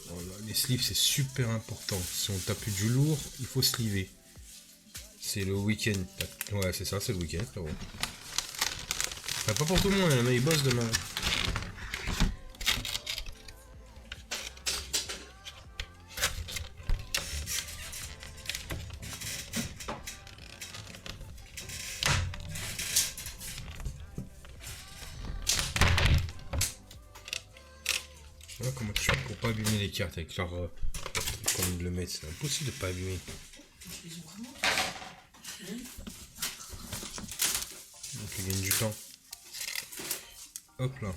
Voilà, les sleeves c'est super important. Si on tape du lourd, il faut sleever. C'est le week-end. Ouais, c'est ça, c'est le week-end, frérot. Enfin, pas pour tout le monde, il y en a, ils bossent demain. Voilà comment tu fais pour pas abîmer les cartes avec leur comme ils le mettent. C'est impossible de pas abîmer. Donc il gagne du temps. Hop là.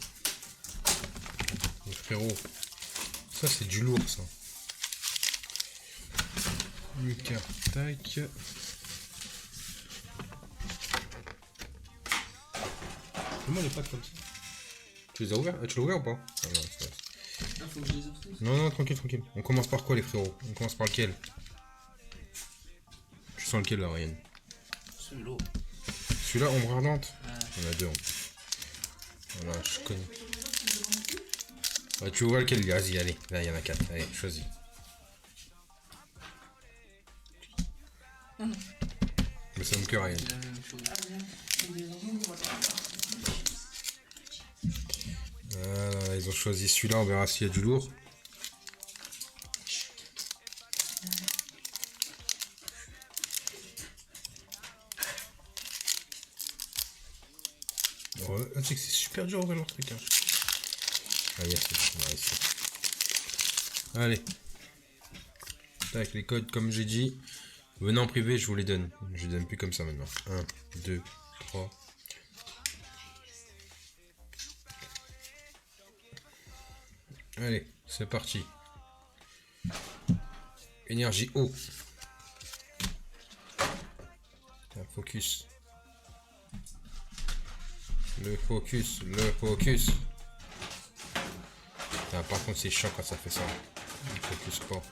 Donc frérot. Ça c'est du lourd ça. Une carte, tac. Comment les pattes comme ça? Tu les as ouverts? Tu l'as ouvert ou pas? Ah non, c'est vrai. Ah, faut que je les ouvre tous. Non, non, tranquille, tranquille. On commence par quoi les frérots? On commence par lequel? Tu sens lequel là, Ryan? Celui-là. Celui-là, ombre ardente? Ouais. Il y en a deux. Voilà, je connais. Ouais, tu vois lequel? Vas-y, allez. Là, il y en a 4. Allez, choisis. Mais ça me que Ryan. C'est la même chose. Voilà, ils ont choisi celui-là, on verra s'il y a du lourd. Ouais, c'est que c'est super dur à ouvrir leur truc. Hein. Ah, yes, nice. Allez. Avec les codes, comme j'ai dit, venez en privé, je vous les donne. Je les donne plus comme ça maintenant. 1, 2, 3. Allez, c'est parti. Énergie haut. Focus. Le focus, le focus. Ah, par contre, c'est chiant quand ça fait ça. Le focus pas.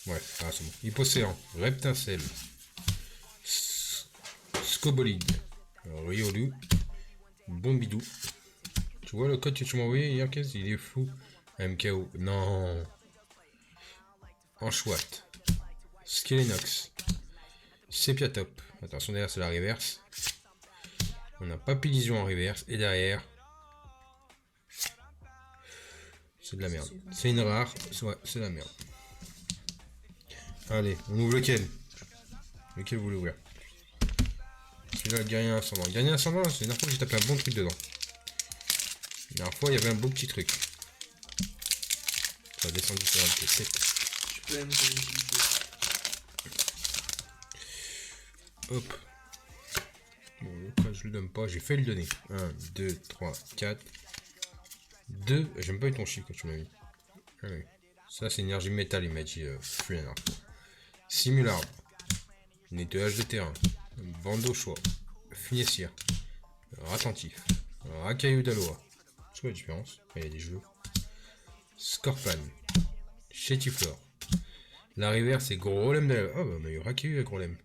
Ouais, ah, c'est bon. Hypocéan, Reptincelle, Scobolide, Riolu, Bombidou. Tu vois le code que tu m'as envoyé hier, qu'est-ce il est fou. MKO, non. Anchouette, Skelenox, Sepiatop. Attention, derrière c'est la reverse. On a Papillision en reverse. Et derrière, c'est de la merde. C'est une rare. Ouais, c'est de la merde. Allez, on ouvre lequel? Lequel vous voulez ouvrir? Celui-là, Guerrier Ascendant. Guerrier Ascendant, c'est une dernière fois que j'ai tapé un bon truc dedans. La dernière fois, il y avait un beau petit truc. Ça a descendu sur un peu sec. Je peux même faire une utilité. Hop. Bon, le code, je le donne pas. J'ai fait le donner. 1, 2, 3, 4. 2. J'aime pas eu ton chiffre que tu m'as mis. Allez. Ça, c'est énergie métal, il m'a dit. Freelance. Simularbre. Nettoyage de terrain. Bande au choix. Finissière. Attentif. Racaillou d'Aloa. C'est quoi la différence? Il y a des jeux. Scorpion. Chétiflore. La rivière, c'est Grolem d'Aloa. Ah, bah, mais il y a Racaillou avec Grolem.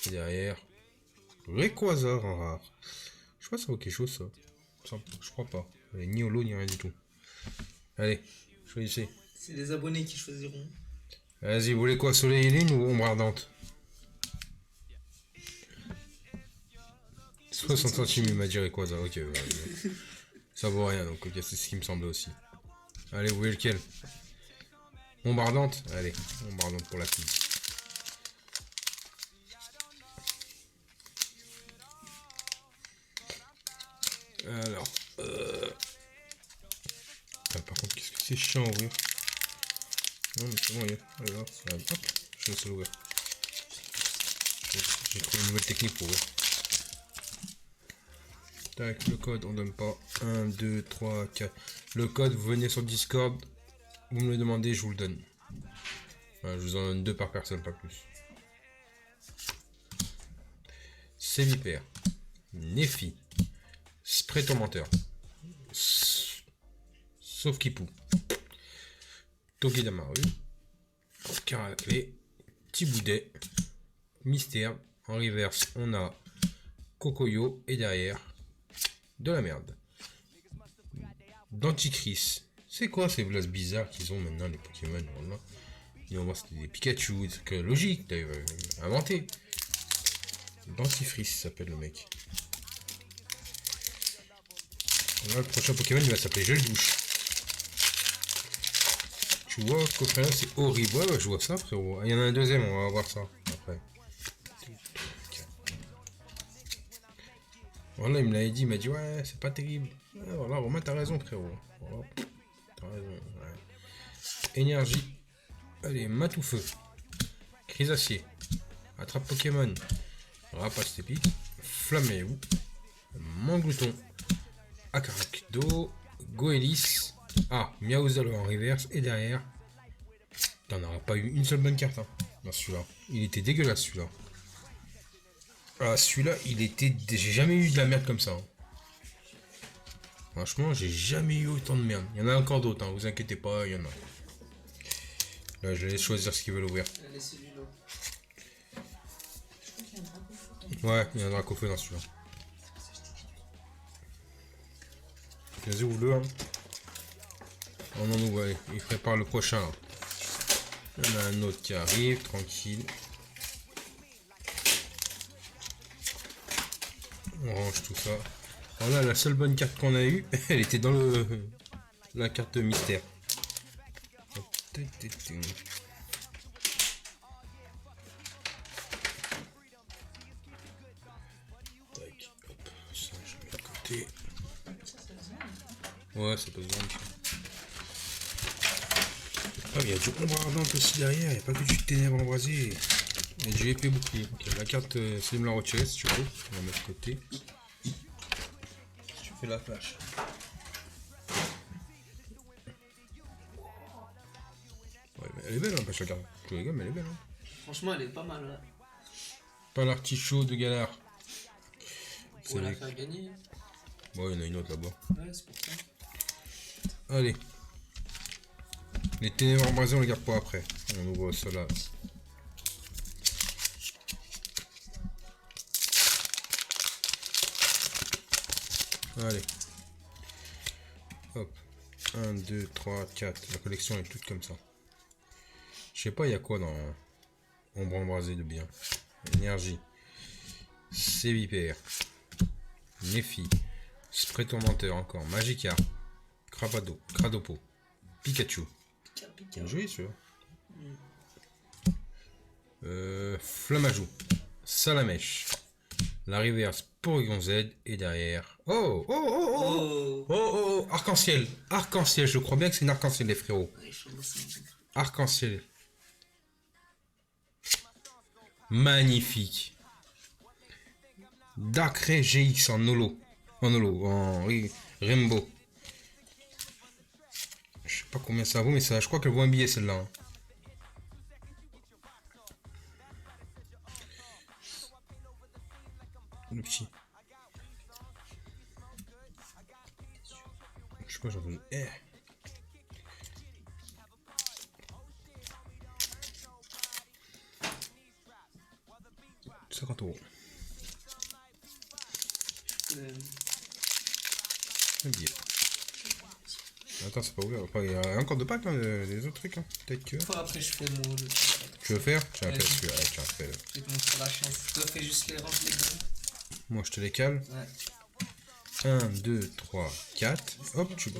Et derrière. Rayquaza en rare. Je crois que ça vaut quelque chose, ça. Je crois pas. Ni holo, ni rien du tout. Allez, choisissez. C'est les abonnés qui choisiront. Vas-y, vous voulez quoi? Soleil et lune ou ombre ardente? 60 centimes, il m'a dit Rayquaza. Ok, ouais, ça vaut rien, donc ok, c'est ce qui me semblait aussi. Allez, vous voulez lequel? Ombre ardente? Allez, ombre ardente pour la fille. Alors, ah, par contre, qu'est-ce que c'est chiant à ouvrir? Non, mais c'est bon, allez, hop, je laisse l'ouvrir. J'ai trouvé une nouvelle technique pour ouvrir. Tac, le code, on donne pas. 1, 2, 3, 4. Le code, vous venez sur Discord, vous me le demandez, je vous le donne. Enfin, je vous en donne 2 par personne, pas plus. Célipère. Nephi. Spray tourmenteur. Sauf Kipou. Togedamaru. Caracle. petit boudet. Mystère. En reverse, on a Cocoyo. Et derrière, de la merde. Denticris. C'est quoi ces blasts bizarres qu'ils ont maintenant, les Pokémon? Voilà. Et on voit c'était des Pikachu, des trucs logiques, d'ailleurs, inventés. Dentifrice s'appelle le mec. Là, le prochain Pokémon il va s'appeler Gel Douche. Tu vois, coffret c'est horrible. Ouais, je vois ça, frérot. Il y en a un deuxième, on va voir ça après. Voilà, il me l'avait dit, il m'a dit ouais, c'est pas terrible. Ouais, voilà, Romain, t'as raison, frérot. Voilà. T'as raison. Ouais. Énergie. Allez, Matoufeu. Crisacier. Attrape Pokémon. Rapace épique. Flaméou. Manglouton. Akarakdo. Goélis. Ah, Miaouzalo en reverse. Et derrière. T'en auras pas eu une seule bonne carte hein, dans celui-là. Il était dégueulasse celui-là. Ah, celui-là, il était. J'ai jamais eu de la merde comme ça. Hein. Franchement, j'ai jamais eu autant de merde. Il y en a encore d'autres, hein, vous inquiétez pas, il y en a. Là, je laisse choisir ce qu'ils veulent ouvrir. Allez, celui-là. Ouais, il y a un dracofeu dans celui-là. Vas-y, ouvre-le. Hein. Oh non, non, ouais, il prépare le prochain. Là. Il y en a un autre qui arrive, tranquille. On range tout ça. Voilà, la seule bonne carte qu'on a eue, elle était dans la carte mystère. Tac, hop, ça je mets de côté. Ouais, ça passe bien. Ah, il y a du ombre ardente aussi derrière, il n'y a pas que du ténèbres embrasé. Il y a du épée bouclier. Ok, la carte, c'est de me la retirer si tu veux. On va mettre de côté. Tu fais la flash. Ouais, mais elle est belle, hein, parce que regarde. Je rigole, mais elle est belle. Hein. Franchement, elle est pas mal là. Pas l'artichaut de galard. Pour la faire gagner. Bon, il y en a une autre là-bas. Ouais, c'est pour ça. Allez. Les ténèbres embrasées, on les garde pour après. On ouvre cela. Allez. Hop. 1, 2, 3, 4. La collection est toute comme ça. Je sais pas, il y a quoi dans ombre embrasée de bien. Énergie. Sévipère. Néphi. Spray tourmenteur encore. Magikarp. Cravado. Cradopo. Pikachu. Bien joué celui-là. Flamajou. Salamèche. La reverse Porygon Z. Et derrière. Oh oh oh oh oh oh oh arc-en-ciel. Arc-en-ciel. Je crois bien que c'est une arc-en-ciel les frérots. Arc-en-ciel. Magnifique. Darkrai GX en holo. En holo. En rainbow. Je sais pas combien ça vaut, mais ça, je crois qu'elle vaut un billet celle-là. Hein. Le petit. Je sais pas, j'en veux. 50 €. Un billet. Attends, c'est pas ouvert. Enfin, il y a encore deux packs, hein, des autres trucs. Hein. Peut-être que. Après, je fais mon. Tu veux faire? Tiens, fais celui-là. Ouais, tiens, fais-le. Je vais te montrer la chance. Toi, fais juste les rangs, les gars. Moi, je te les cale. Ouais. 1, 2, 3, 4. Hop, tu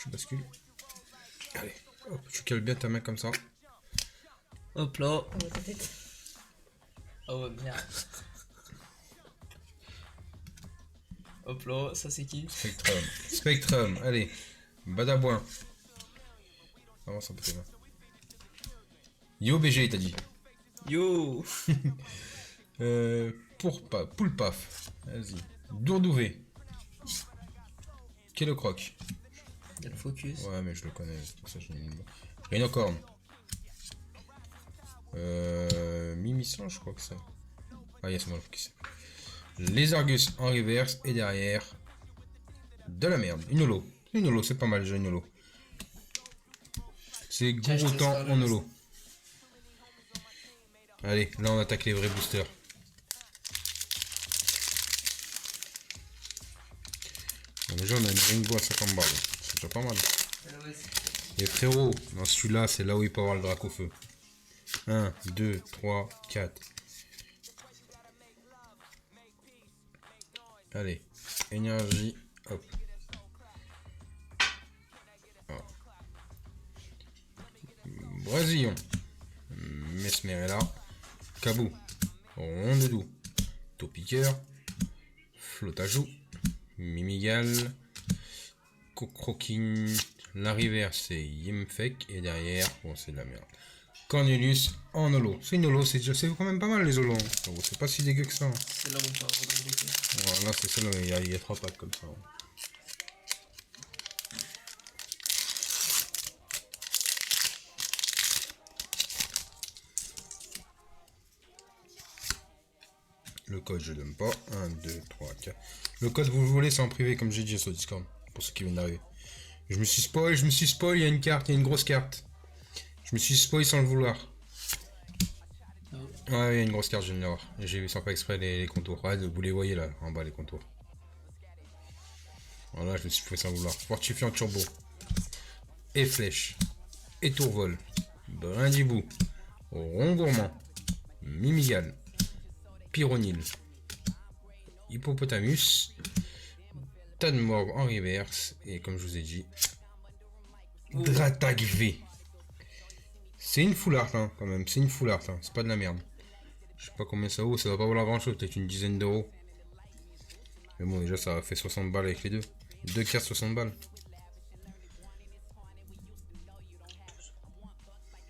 bascules. Allez, hop, tu cales bien ta main comme ça. Hop là. Oh merde. Hop là, ça c'est qui? Spectrum. Spectrum, allez. Badabouin. Avance un peu tes mains. Yo BG, t'as dit. Yo. Poulpaf. Vas-y. Dourdouvé. Kellocroc. Il y a le focus. Ouais, mais je le connais, c'est pour ça que je l'ai mis. Rhinocorn. Mimisan, je crois que ça. Ah, yes, moi, qui c'est. Les Argus en reverse et derrière. De la merde. Une holo. Une holo, c'est pas mal déjà une holo. C'est Gouroutan en holo. Allez, là on attaque les vrais boosters. Bon, déjà on a une rainbow à 50 balles. C'est déjà pas mal. Et frérot, dans celui-là, c'est là où il peut avoir le drac au feu. 1, 2, 3, 4. Allez, énergie, hop. Brésillon. Mesmerella. Cabou. Ronde-doux. Taupiqueur. Flotajou. Mimigal. Cocroquine. La rivière, c'est Yimfek. Et derrière, bon, c'est de la merde. Cornelius en holo. C'est une holo, c'est quand même pas mal les holos. Hein. C'est pas si dégueu que ça. Hein. C'est là où on peut avoir des briquets. Voilà, c'est celle-là, il y a 3 packs comme ça. Hein. Le code, je donne pas. 1, 2, 3, 4. Le code, vous le voulez, c'est en privé, comme j'ai dit sur Discord. Pour ceux qui viennent d'arriver. Je me suis spoil, il y a une carte, il y a une grosse carte. Je me suis spoil sans le vouloir. Ah ouais. Ouais, il y a une grosse carte, je viens de l'avoir. J'ai vu sans pas exprès les contours. Ouais, vous les voyez là, en bas, les contours. Voilà, je me suis fait sans vouloir. Fortifiant turbo. Et flèche. Et tourvol. Brindibou. Rond gourmand. Mimigal. Pyronil. Hippopotamus. Tas de morve en reverse. Et comme je vous ai dit, Dratag V. C'est une full art, hein, quand même. C'est une full art, hein. C'est pas de la merde. Je sais pas combien ça vaut. Ça va pas valoir grand chose. Peut-être une dizaine d'euros. Mais bon, déjà, ça a fait 60 balles avec les deux. Deux cartes, 60 balles.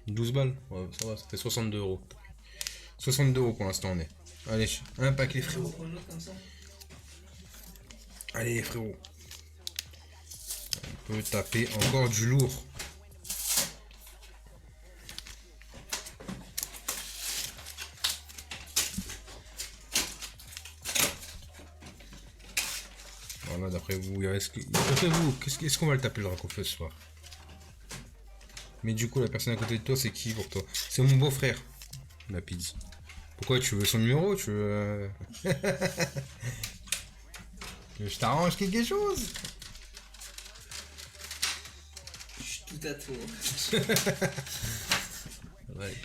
12 balles. Ouais, ça va, ça fait 62 euros. 62 euros pour l'instant, on est. Allez, un pack les frérots. Allez les frérots. On peut taper encore du lourd. Voilà, d'après vous, qu'est-ce qu'on va le taper le drac au feu ce soir? Mais du coup, la personne à côté de toi, c'est qui pour toi? C'est mon beau-frère, la pizza. Pourquoi tu veux son numéro? Tu veux... Je t'arrange quelque chose? Je suis tout à tour. Ouais,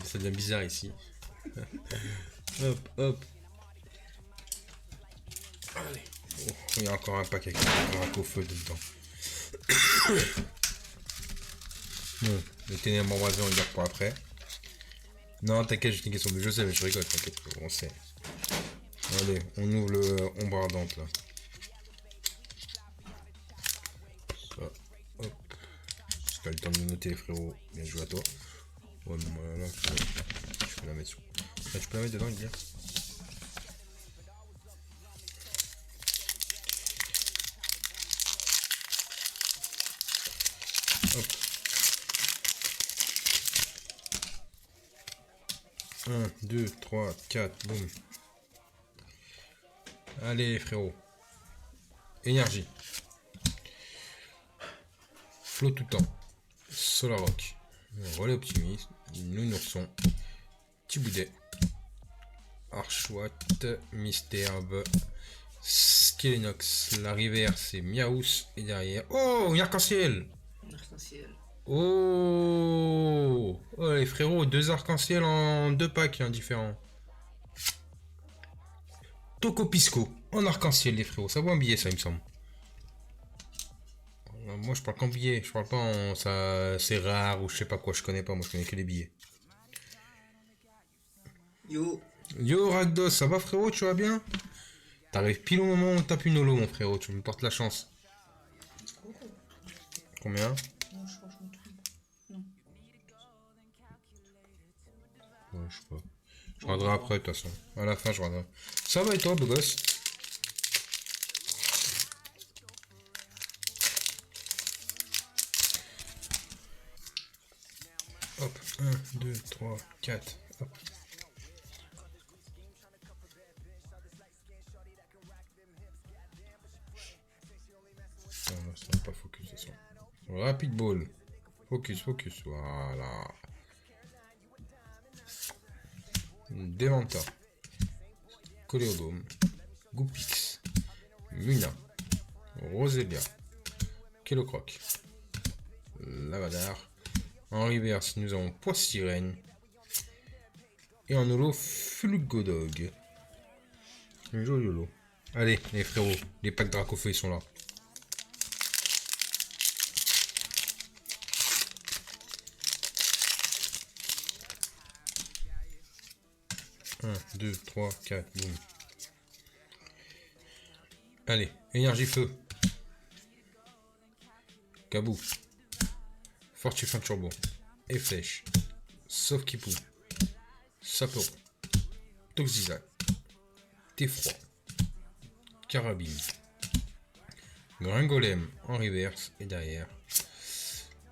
ça devient bizarre ici. Hop, hop. Allez. Oh, il y a encore un pack avec un drac au feu dedans. Bon, le ténèbres embrasé, on le garde pour après. Non, t'inquiète, j'ai une question de je sais, mais je rigole, t'inquiète, on sait. Allez, on ouvre le ombre ardente là. Ça, hop. Parce que t'as le temps de noter les frérots. Bien joué à toi. Ouais, mais moi là, je peux la mettre sur. Là, tu peux la mettre dedans, Guillaume. Hop. 1, 2, 3, 4, boum. Allez les frérots. Énergie. Flot tout temps. Solar Rock. Relais optimiste. Nounourson. Petit boudet. Archwatt. Mysterbe. Skelenox. La rivière c'est Miaous. Et derrière. Oh, une arc-en-ciel. Arc-en-ciel. Oh, oh les frérots, deux arcs-en-ciel en deux packs hein, différents. Tocopisco en arc-en-ciel les frérots, ça vaut un billet ça il me semble. Moi je parle qu'en billets, je parle pas en ça c'est rare ou je sais pas quoi, je connais pas, moi je connais que les billets. Yo. Yo Ragdos, ça va frérot, tu vas bien? T'arrives pile au moment où on tape une holo mon frérot, tu me portes la chance. Combien? Non, je crois que je me trompe. Non. Ouais, je sais pas. Je regarderai après de toute façon. À la fin je regarderai. Ça va et toi beau gosse? Hop, 1, 2, 3, 4. Hop. Non, ça va pas focus de toute façon. Rapid ball. Focus, focus. Voilà. Devanta, Coléodome, Goupix, Muna, Roselia, Kellocroc, Lavadar. En reverse, nous avons Poissirène. Et en holo, Fulgodog. Un joli holo. Allez, les frérots, les packs Dracofeu sont là. Un, 2, 3, 4, boum. Allez, énergie feu. Kabou. Fortifin turbo. Et flèche. Sauf Kipou. Saporo. Toxizac. T'effroi. Carabine. Gringolem en reverse et derrière.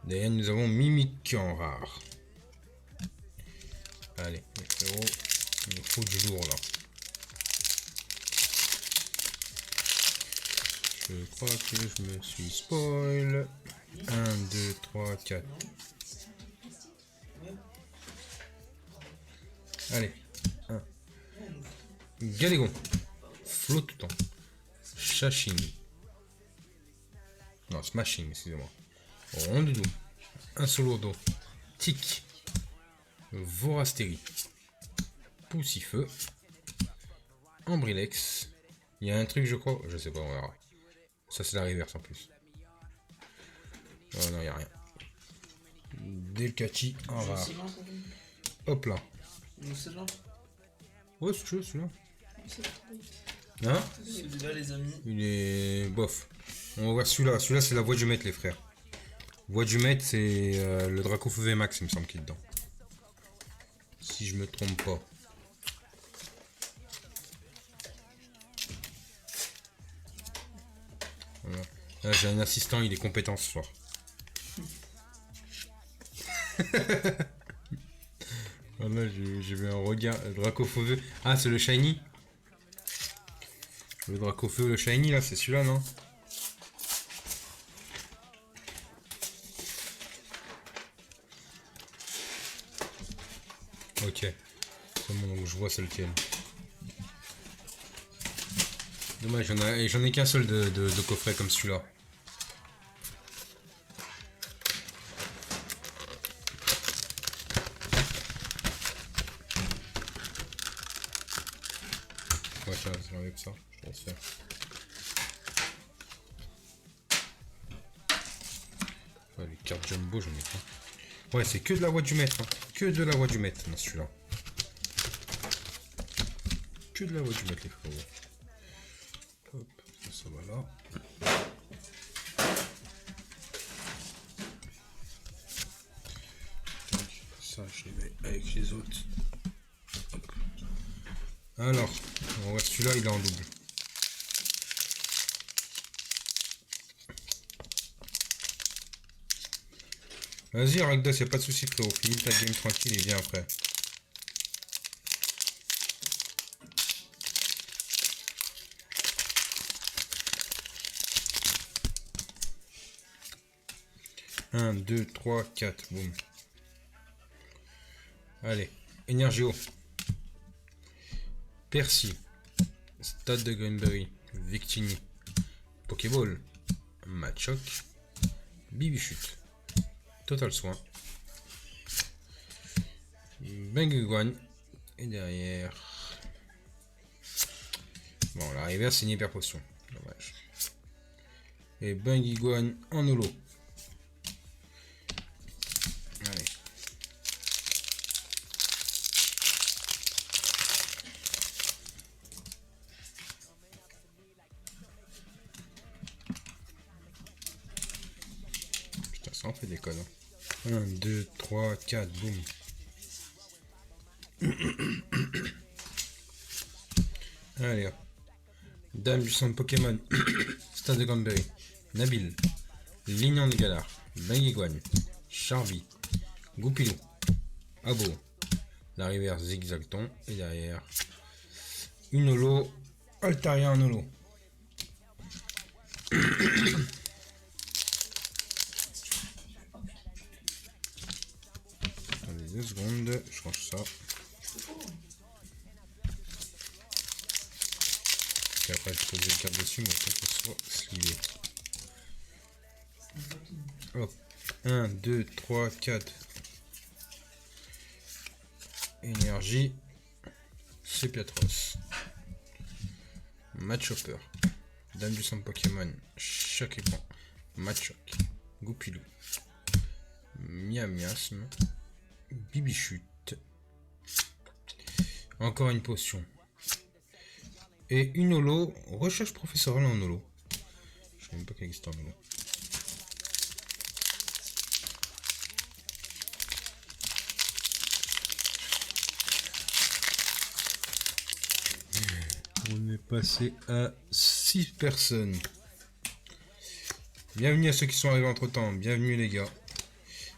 Derrière nous avons Mimic en rare. Allez, les frérots, il nous faut du lourd là. Je crois que je me suis spoil. 1, 2, 3, 4. Allez, 1. Galégon. Flottant. Chaching. Non, smashing, excusez-moi. Rondoudou. Un solo d'eau. Tic. Vorastérie. Poussifeu. Ambrilex. Il y a un truc, je crois. Je sais pas, on verra. Ça, c'est la reverse en plus. Oh non, il n'y a rien. Delcati en rare. Hop là. Ouais, c'est chaud celui-là. Hein? Celui-là, les amis. Il est bof. On va voir celui-là. Celui-là, c'est la voix du maître, les frères. Voix du maître, c'est le Dracofeu VMAX, il me semble qu'il est dedans. Si je me trompe pas. Voilà. Là, j'ai un assistant, il est compétent ce soir. Voilà, j'ai vu un regard. Dracofeu. Ah, c'est le shiny. Le Dracofeu, le shiny là, c'est celui-là, non? Ok. C'est bon, donc je vois c'est lequel. Dommage, j'en ai qu'un seul de coffret comme celui-là. Ouais, c'est avec ça, je transfère. Ouais, les cartes jumbo, j'en ai pas. Ouais, c'est que de la voix du maître. Hein. Que de la voix du maître dans celui-là. Que de la voix du maître, les frérots. Hop, ça va là. Ça, je les mets avec les autres. Hop. Alors, on voit celui-là, il est en double. Vas-y, Ragdos, y'a pas de soucis, frérot. Finis ta game tranquille et viens après. Un, 2, 3, 4, boum. Allez, Énergio. Percy. Stade de Greenberry. Victini. Pokéball. Machoc. Bibichute. Total Soin. Benguiguan. Et derrière. Bon, la rivière, c'est une hyper potion. Dommage. Et Benguiguan en holo. Allez. Putain, ça en fait des connes. 1, 2, 3, 4, boum. Allez hop. Dame du centre Pokémon. Stade de Granbury. Nabil. Lignon de Galar. Benguiguan. Charby. Goupilou. Abo. La rivière Zigzagton. Et derrière. Une holo. Altaria en holo. Attendez 2 secondes. Je change ça. Parce qu'après, je pose une carte dessus, mais faut qu'on soit slivé. Hop. 1, 2, 3, 4. Énergie. Sepiatros. Matchhopper. Dame du sang Pokémon. Choc écran. Matchoc. Goupilou. Miasme. Bibichute. Encore une potion. Et une holo. Recherche professorale en holo. Je sais même pas qu'elle existe en holo. On est passé à 6 personnes. Bienvenue à ceux qui sont arrivés entre temps. Bienvenue les gars.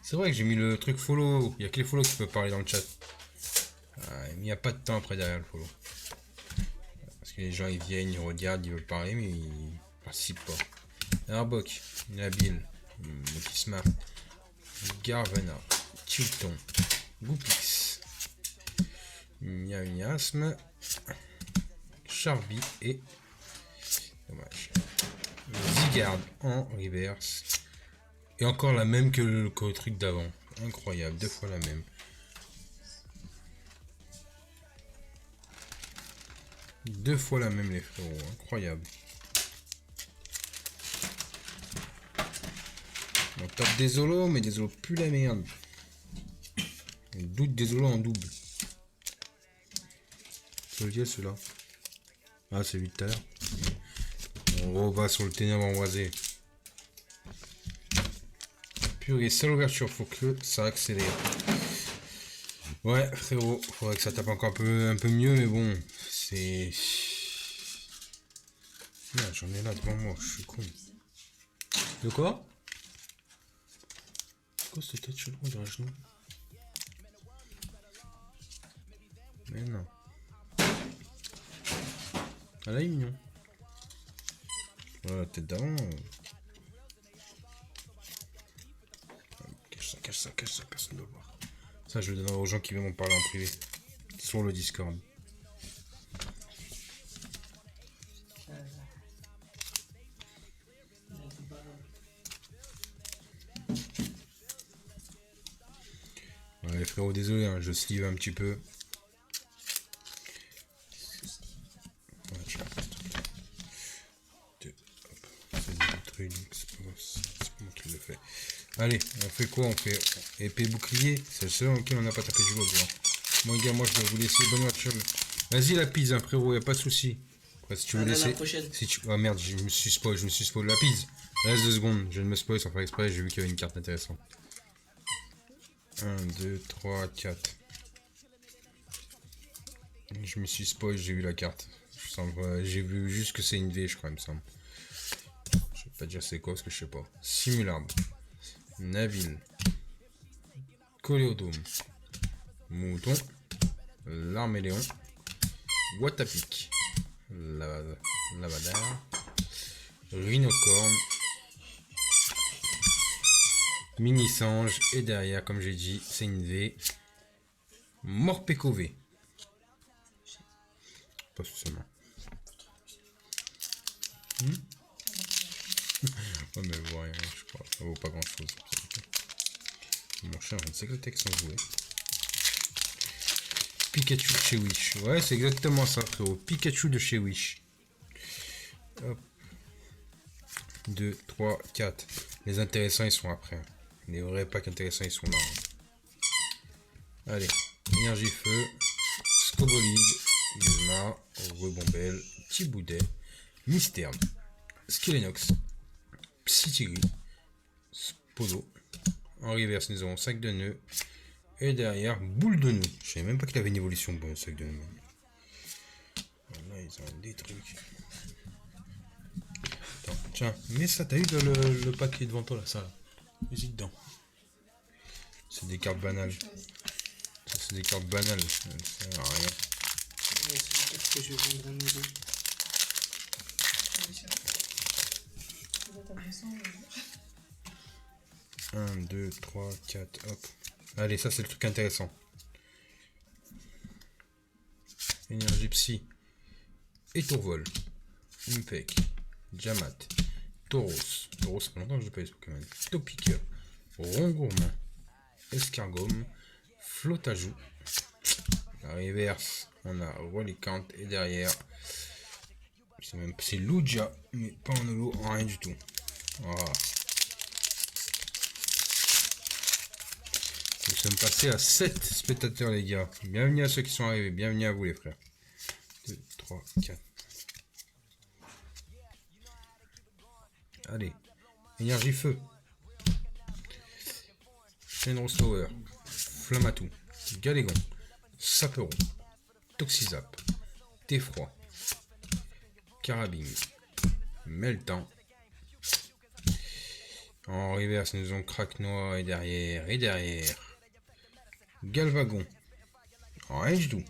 C'est vrai que j'ai mis le truc follow. Il n'y a que les follow qui peuvent parler dans le chat. Il n'y a pas de temps après derrière le follow. Parce que les gens ils viennent, ils regardent, ils veulent parler, mais ils participent pas. Arbok, Nabil, Motismar, Garvana, Tilton, Goupix, Miasme, Charby et dommage. Zygarde en reverse. Et encore la même que le truc d'avant. Incroyable, 2 fois la même. Deux fois la même les frérots, incroyable. On tape des holos, mais des holos plus la merde. On doute des holos en double. C'est lequel celui-là? Ah, c'est lui de tout à l'heure. On va sur le ténèbre embrasé. Purée, seule ouverture, faut que ça accélère. Ouais, frérot, faudrait que ça tape encore un peu mieux, mais bon, c'est... Merde, j'en ai là devant moi, je suis con. De quoi? C'est quoi cette tête chelou dans le genou? Mais non. Ah là, il est mignon. Voilà, la tête d'avant. Cache ça, personne ne doit voir. Ça, je le donnerai aux gens qui viennent m'en parler en privé. Sur le Discord. Ouais, frérot, désolé, hein, je slive un petit peu. Ouais, tiens. C'est pas moi qui le fais. Allez, on fait quoi? On fait épée bouclier. C'est le seul auquel on n'a pas tapé du lot. Bon, les gars, moi je vais vous laisser. Bonne voiture. Vas-y la pizza, hein, frérot, y a pas de souci. Ouais, si tu veux laisser. Si tu... Ah merde, je me suis spoil la pizza. Reste 2 secondes, je viens de me spoil sans faire exprès, j'ai vu qu'il y avait une carte intéressante. 1, 2, 3, 4. Je me suis spoil, j'ai vu la carte. J'ai vu juste que c'est une V, je crois, il me semble. Je vais pas dire c'est quoi parce que je sais pas. Simularbre. Nabil. Coléodome. Mouton. L'arméléon. Watapic. Lavadar. Rhinocorne. Mini Sange. Et derrière, comme j'ai dit, c'est une V. Morpeko V. Pas seulement. Ouais, mais elle vaut rien, je crois. Ça vaut pas grand chose. Mon cher, je ne sais que le texte en jouer. Pikachu de chez Wish. Ouais, c'est exactement ça, frérot. Pikachu de chez Wish. Hop. 2, 3, 4. Les intéressants, ils sont après. Les vrais packs intéressants, ils sont là. Allez. Énergie feu. Scobolide. Guzma. Rebombelle. Thiboudet. Mystère. Skillenox. Psytigri. Spolo. En reverse, nous avons sac de nœuds. Et derrière, boule de nœuds. Je savais même pas qu'il avait une évolution, bon, sac de nœuds. Là, ils ont des trucs. Attends, tiens, mais ça, t'as eu le paquet devant toi, là, ça, là. Vas-y dedans. C'est des cartes banales. Ça, c'est des cartes banales. Ça sert à rien. Ouais, c'est des cartes que je vais vendre à maison. 1, 2, 3, 4, hop. Allez, ça c'est le truc intéressant. Énergie psy. Et tourvol. Impec, Jamat, Tauros. Tauros, ça fait longtemps que je n'ai pas eu ce Pokémon. Topiqueur, Rongourmand, Escargome, Flotajou. La reverse, on a Rollicant et derrière, c'est Lugia, mais pas en holo, en rien du tout. Voilà. Nous sommes passés à 7 spectateurs, les gars. Bienvenue à ceux qui sont arrivés, bienvenue à vous, les frères. 2, 3, 4. Allez, énergie feu. Shenron Slower, Flamatou, Galégon, Saperon, Toxizap, Teffroi, Carabine, Meltan. En reverse, nous avons Craquenois et derrière, Galvagon. En range doux.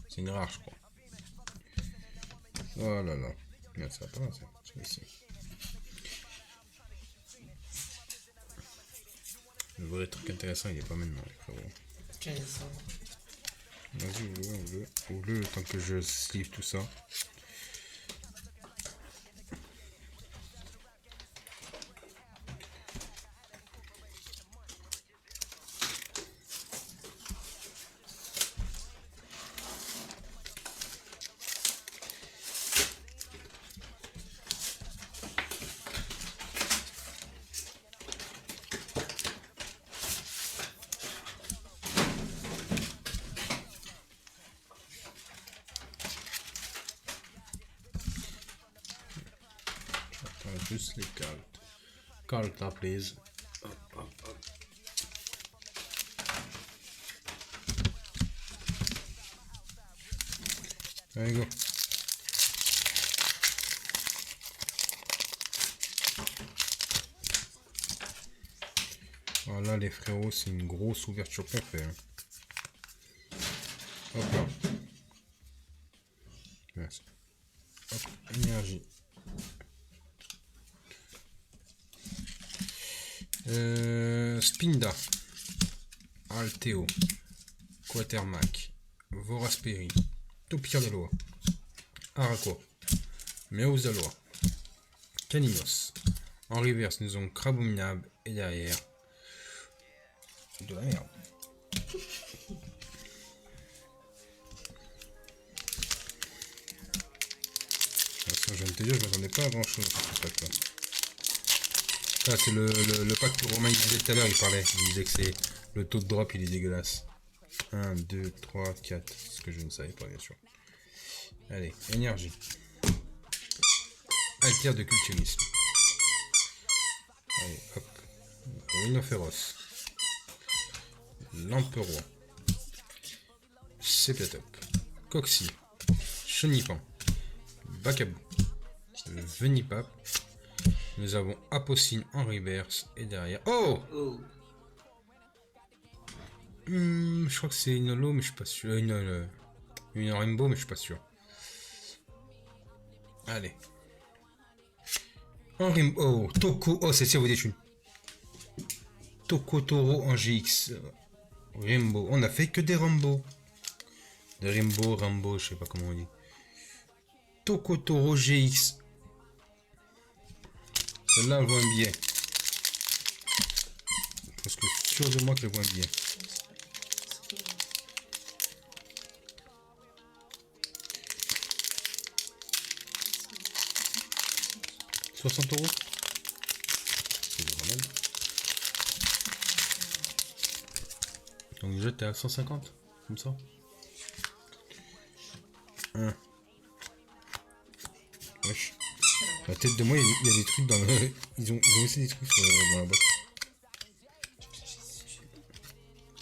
C'est une rare, je crois. Oh là là. Merde, ça va pas, ça. C'est ici. Le vrai truc intéressant, il est pas maintenant, les frérots. 15. Vas-y, ouvre-le le temps que je sleeve tout ça. Juste les cartes. Cartes là, please. Hop, hop, hop. Allez, go. Voilà, les frérots, c'est une grosse ouverture qu'on fait. Hein. Hop là. Merci. Hop, énergie. Spinda, Alteo, Quatermac, Vorasperi, Topiqueur de loi, Araquois, Meuse de loi, Caninos. En reverse, nous avons Crabominable et derrière de la merde. Je viens de te dire, je m'attendais pas à grand chose dans ce pack là. Ça, c'est le pack que Romain disait tout à l'heure, il parlait. Il disait que c'est le taux de drop, il est dégueulasse. 1, 2, 3, 4. Ce que je ne savais pas, bien sûr. Allez, énergie. Alter de culturisme. Allez, hop. Rhinophéros. Lamperoi. Sepiatop. Coxy. Chenipan. Bacabou. Venipap. Nous avons Apocine en reverse et derrière. Oh, je crois que c'est une holo, mais je suis pas sûr. Une rainbow, mais je suis pas sûr. Allez. En rainbow. Oh, Toko. Oh, c'est vous déchue. Toko Toro en GX. Rainbow. On a fait que des Rambo. Des Rambo, je sais pas comment on dit. Toko Toro GX. Celle-là, elle vaut un billet. Parce que sûr de moi qu'elle vaut un billet. €60. C'est normal. Donc déjà t'es à 150, comme ça. Wesh. La tête de moi, il y a des trucs dans le... Ils ont laissé des trucs dans la boîte.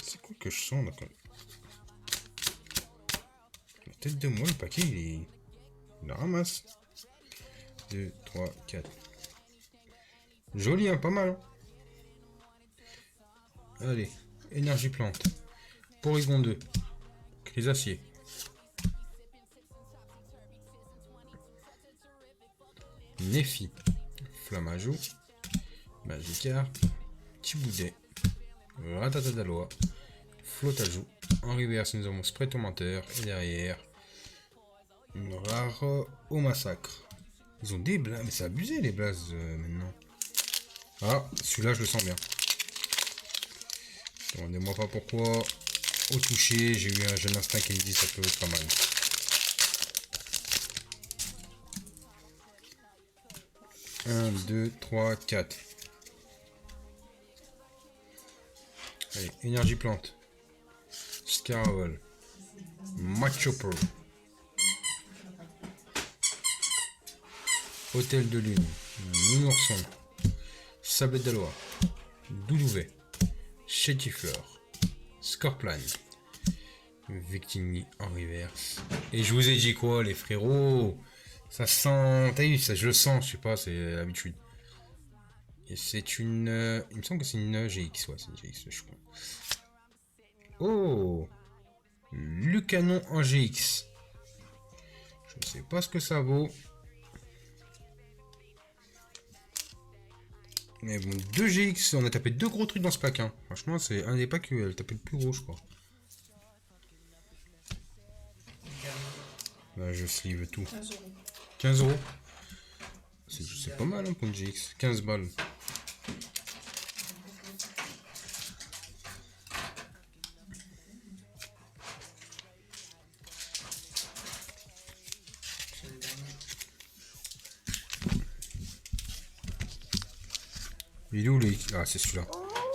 C'est quoi que je sens là quand même. La tête de moi, le paquet, il la ramasse. 2, 3, 4. Joli, hein, pas mal. Hein. Allez, énergie plante. Porygon 2. Crésacier. Nephi. Flamajou. Magikarp. Tiboudet. Ratatadaloa. Flotajou. En reverse, nous avons Spray Tourmenteur. Et derrière, une rare au massacre. Ils ont des blazes. Mais c'est abusé les blazes maintenant. Ah, celui-là, je le sens bien. Demandez-moi pas pourquoi. Au toucher, j'ai eu un jeune instinct qui me dit ça peut être pas mal. Un, 2, 3, 4. Allez, énergie plante. Scarvel. Machoper. Hôtel de lune. Nounourson. Sable d'Alois. Doudouvet. Chétifleur. Scorplan. Victini en reverse. Et je vous ai dit quoi, les frérots? Ça sent. T'as vu, ça je le sens, je sais pas, c'est l'habitude. Et c'est une. Il me semble que c'est une GX, ouais, c'est une GX, je crois. Oh, Lucanon en GX. Je sais pas ce que ça vaut. Mais bon, 2 GX, on a tapé 2 gros trucs dans ce pack. Hein. Franchement, c'est un des packs elle tapait le plus gros, je crois. Là, je sleeve tout. 15 euros. 15 euros. C'est pas mal hein, pour une GX. 15 balles. Il est où les... Ah, c'est celui-là.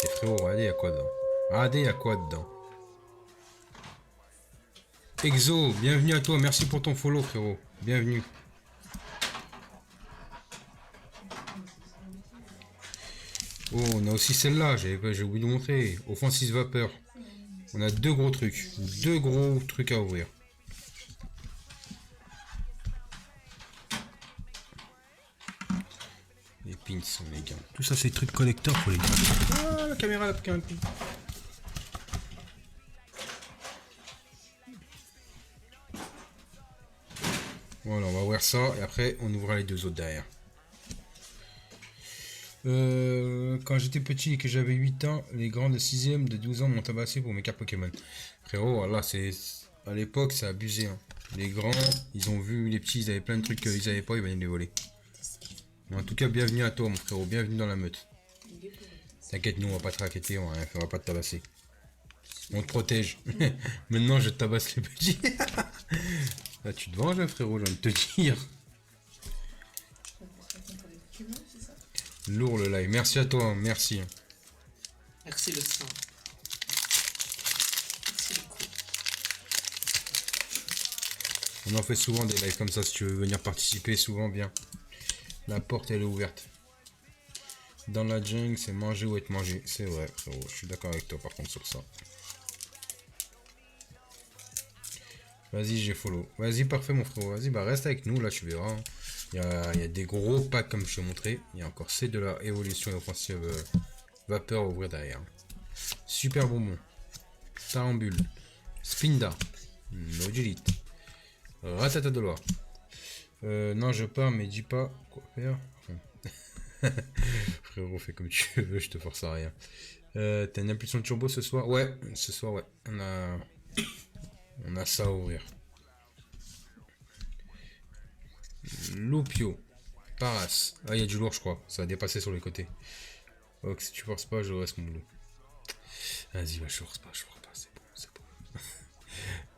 Et frérot, regardez, il y a quoi dedans? Regardez, il y a quoi dedans? Exo, bienvenue à toi. Merci pour ton follow, frérot. Bienvenue. Oh, on a aussi celle-là. J'ai oublié de montrer. Offensive Vapeur. On a 2 gros trucs. 2 gros trucs à ouvrir. Les pins, les gars. Tout ça, c'est des trucs collector pour les gars. Ah, la caméra a pris un coup. Voilà, on va ouvrir ça. Et après, on ouvrira les 2 autres derrière. Quand j'étais petit et que j'avais 8 ans, les grands de 6ème, de 12 ans m'ont tabassé pour mes cartes Pokémon. Frérot, voilà, c'est... À l'époque, c'est abusé. Hein. Les grands, ils ont vu les petits, ils avaient plein de trucs qu'ils avaient pas, ils venaient les voler. En tout cas, bienvenue à toi, mon frérot. Bienvenue dans la meute. T'inquiète, nous, on va pas te raqueter, on va pas te tabasser. On te protège. Maintenant, je te tabasse les petits. Là, tu te venges, hein, frérot, j'ai envie de te dire. Lourd le live. Merci à toi, merci. Merci le sang. Merci le coup. On en fait souvent des lives comme ça, si tu veux venir participer, souvent bien. La porte, elle est ouverte. Dans la jungle, c'est manger ou être mangé. C'est vrai, frérot. Je suis d'accord avec toi, par contre, sur ça. Vas-y, j'ai follow. Vas-y, parfait, mon frérot. Vas-y, bah reste avec nous, là, tu verras. Il y a des gros packs, comme je t'ai montré. Il y a encore c'est de la évolution et offensive vapeur à ouvrir derrière. Super bonbon. Tarambule. Spinda. Nodulite. Ratata de loi. Non, je pars, mais dis pas quoi faire. Frérot, fais comme tu veux, je te force à rien. T'as une impulsion de turbo ce soir? Ouais, ce soir, ouais. On a ça à ouvrir. Loupio. Paras. Ah, il y a du lourd, je crois. Ça a dépassé sur les côtés. Donc, si tu forces pas, je reste mon loup. Vas-y, je force pas, c'est bon, c'est bon.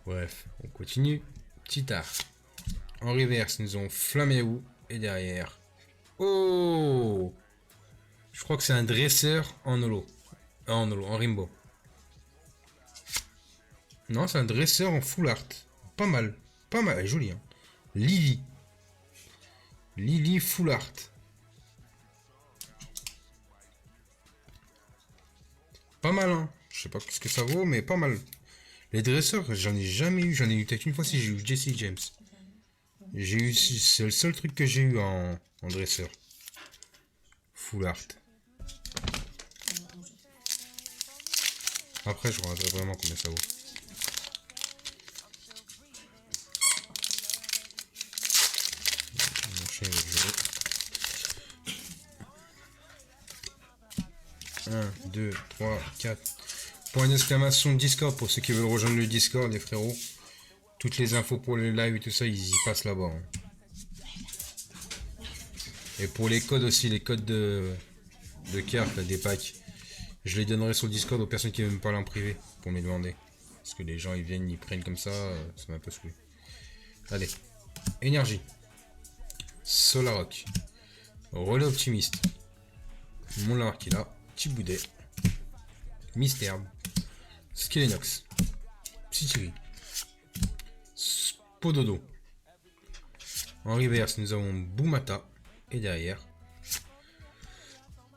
Bref, on continue. Petit art. En reverse, nous avons Flaméou. Et derrière. Oh! Je crois que c'est un dresseur en holo. En Rimbo. Non, c'est un dresseur en full art. Pas mal. Pas mal. Elle est jolie. Hein. Lily. Lily full art. Pas mal, hein. Je sais pas ce que ça vaut, mais pas mal. Les dresseurs, j'en ai jamais eu. J'en ai eu peut-être une fois si j'ai eu Jesse James. J'ai eu, c'est le seul truc que j'ai eu en dresseur. Full art. Après, je regarderai vraiment combien ça vaut. On enchaîne le jeu. 1, 2, 3, 4. Point d'exclamation Discord pour ceux qui veulent rejoindre le Discord, les frérots. Toutes les infos pour les lives et tout ça, ils y passent là-bas. Hein. Et pour les codes aussi, les codes de cartes, là, des packs, je les donnerai sur le Discord aux personnes qui veulent me parler en privé pour me les demander. Parce que les gens ils viennent, ils prennent comme ça m'a un peu saoulé. Allez, énergie, Solaroc, relais optimiste, Mon qui là, Petit Boudet, Mystère, Skelenox, Psychiri, Spododo. En reverse, nous avons Boumata. Et derrière,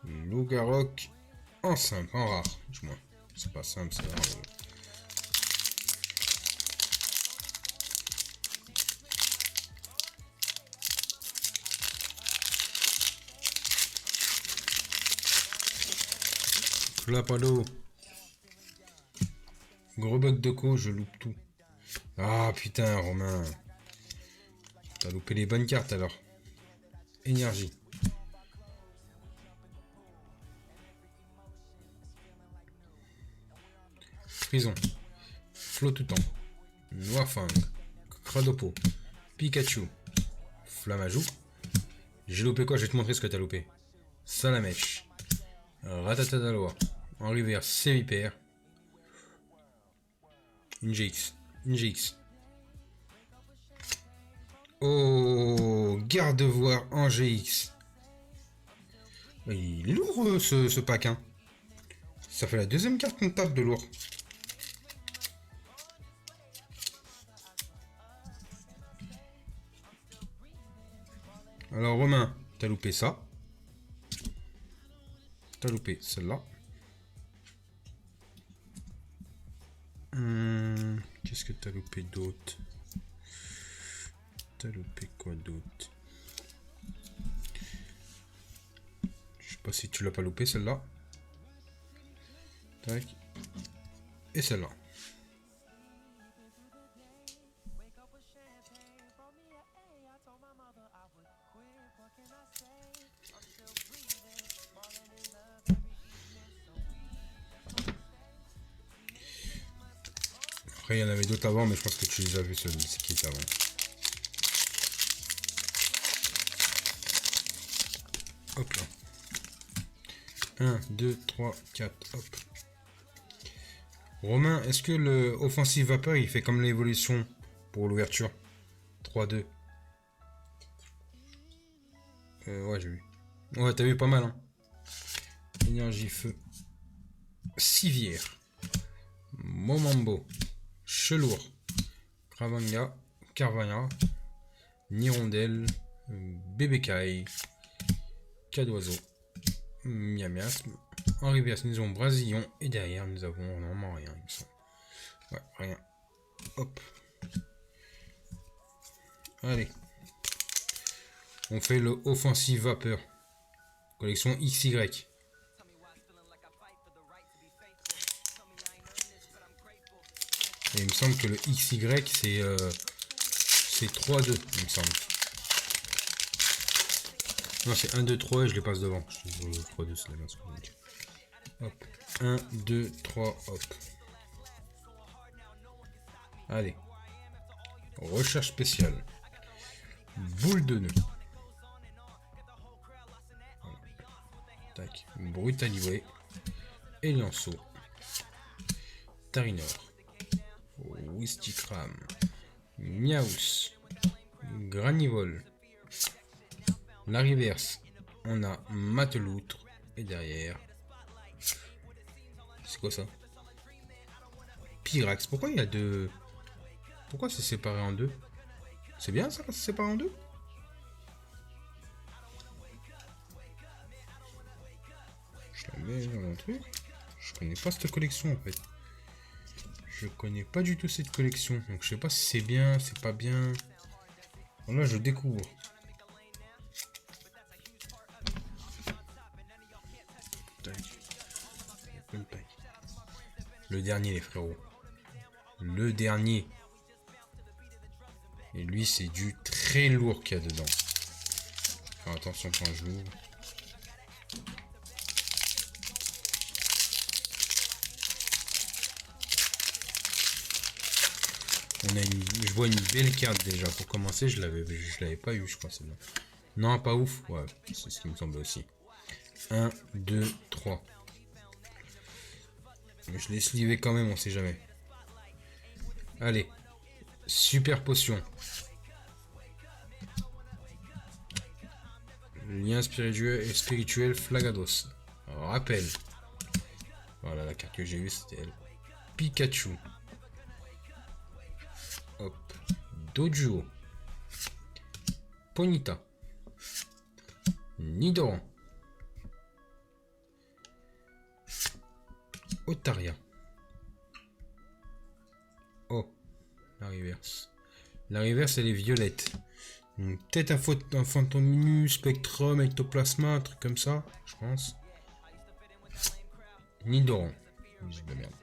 Lougarok en simple, en rare. Du moins, c'est pas simple, c'est rare. Clapado. Gros bug de co, je loupe tout. Ah putain, Romain. T'as loupé les bonnes cartes alors. Énergie. Prison. Flot tout temps. Noirfang. Cradopo. Pikachu. Flamajou. J'ai loupé quoi? Je vais te montrer ce que t'as loupé. Salamèche. Ratatadaloa. En rivière, Sévipère. Ingix. Ingix. Oh, garde-voir en GX. Il est lourd ce pack, hein. Ça fait la deuxième carte qu'on tape de lourd. Alors Romain, t'as loupé ça. T'as loupé celle-là. Qu'est-ce que t'as loupé d'autre? T'as loupé quoi d'autre? Je sais pas si tu l'as pas loupé celle-là. Tac. Et celle-là. Après, il y en avait d'autres avant, mais je pense que tu les as vus, ces kits avant. Hop là. 1, 2, 3, 4, hop. Romain, est-ce que le Offensive Vapeur, il fait comme l'évolution pour l'ouverture? 3, 2. Ouais, j'ai vu. Ouais, t'as vu pas mal, hein. Énergie, feu. Civière. Momambo. Chelour, Cravanga, Carvana, Nirondelle, Bébécaille, Cadoiseau, Miamiasme. En reverse, nous avons Brasillon et derrière, nous avons normalement rien, il me semble. Ouais, rien. Hop. Allez. On fait le Offensive Vapeur. Collection XY. Et il me semble que le XY c'est 3-2, il me semble. Non, c'est 1, 2, 3 et je les passe devant. 3-2, c'est la même chose. Hop. 1, 2, 3, hop. Allez. Recherche spéciale. Boule de nœud. Voilà. Tac. Brutalivé. Elianceau. Tarinor. Wistikram, Miaus, Granivol, la reverse, on a Mateloutre, et derrière, c'est quoi ça? Pyrax, pourquoi il y a deux? Pourquoi c'est séparé en deux? C'est bien ça, c'est séparé en deux? Je la mets dans mon truc. Je connais pas cette collection en fait. Je connais pas du tout cette collection, donc je sais pas si c'est bien, c'est pas bien. Là, je découvre. Le dernier, les frérots. Le dernier. Et lui, c'est du très lourd qu'il y a dedans. Faire attention quand je l'ouvre. On a je vois une belle carte déjà. Pour commencer, je l'avais pas eu, je crois, celle-là. Non, pas ouf. Ouais, c'est ce qui me semble aussi. 1, 2, 3. Mais je l'ai slivé quand même, on sait jamais. Allez. Super potion. Lien spirituel Flagados. Alors, rappel. Voilà, la carte que j'ai eue, c'était elle. Pikachu. Hop. Dojuo. Ponyta. Nidoran. Otaria. Oh. La reverse. La reverse, elle est violette. Peut-être un Fantominus, Spectrum, Ectoplasma, un truc comme ça, je pense. Nidoran. De merde.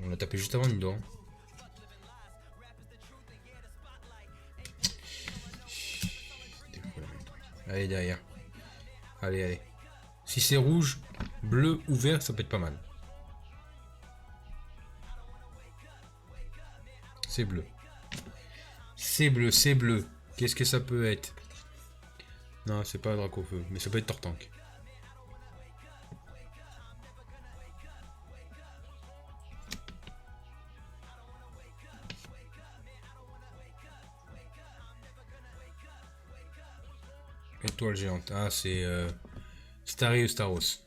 On l'a tapé juste avant Nidoran. Allez, derrière. Allez, allez. Si c'est rouge, bleu ou vert, ça peut être pas mal. C'est bleu. C'est bleu, c'est bleu. Qu'est-ce que ça peut être? Non, c'est pas Dracofeu, mais ça peut être Tortank. Étoile géante. Ah, c'est Starry ou Staros.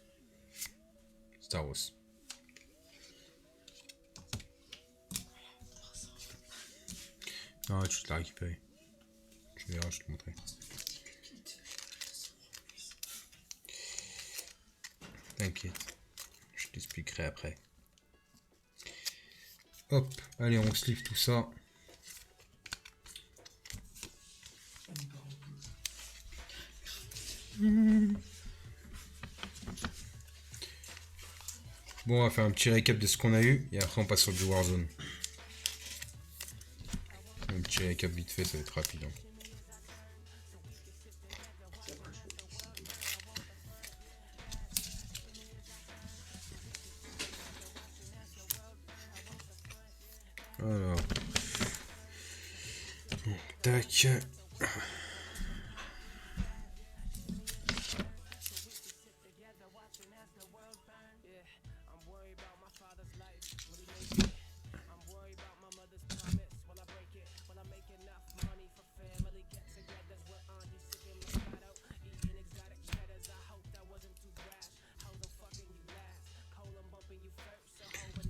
Staros. Ah, tu te l'as récupéré. Tu verras, je te montrerai. T'inquiète. Je t'expliquerai après. Hop, allez, on sleeve tout ça. Bon, on va faire un petit récap de ce qu'on a eu et après on passe sur du Warzone. Un petit récap vite fait, ça va être rapide. Alors. Tac.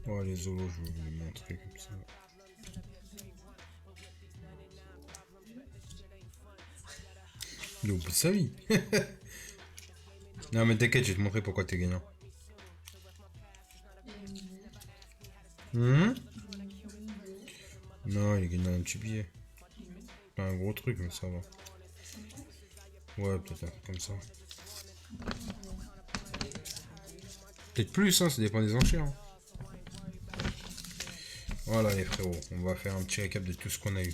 Oh, les zolos, je vais vous les montrer comme ça. Il oublie sa vie. Non, mais t'inquiète, je vais te montrer pourquoi t'es gagnant. Non, il est gagnant un petit billet. Pas un gros truc, mais ça va. Ouais, peut-être un truc comme ça. Peut-être plus, hein, ça dépend des enchères. Hein. Voilà les frérots, on va faire un petit récap de tout ce qu'on a eu.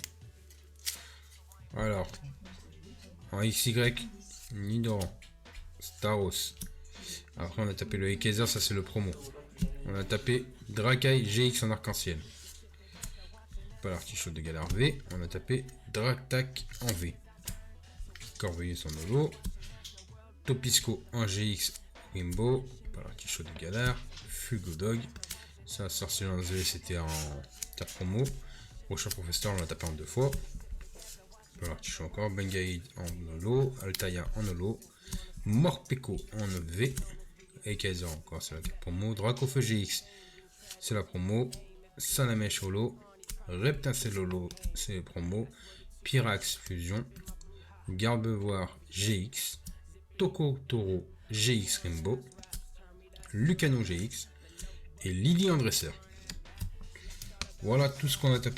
Alors, en XY, Nidoran, Staros. Après on a tapé le Ekaizer, ça c'est le promo. On a tapé Dracaille GX en arc-en-ciel. Pas l'artichaut de Galar V. On a tapé Draktak en V. Corveillus en holo. Topisco en GX Rainbow. Pas l'artichaut de Galar. Fugodog. Ça, sorcier en V, c'était en carte promo. Prochain professeur, on l'a tapé en 2 fois. Pas l'artichaut encore. Bengaïd en holo. Altaïa en holo. Morpeko en V. Ekaizer encore, c'est la carte promo. Dracofeu GX, c'est la promo. Salamèche holo. Reptincelle holo, c'est les promos. Pyrax fusion. Gardevoir GX. Toko Toro GX Rainbow. Lucano GX. Et Lily en dresseur. Voilà tout ce qu'on a tapé.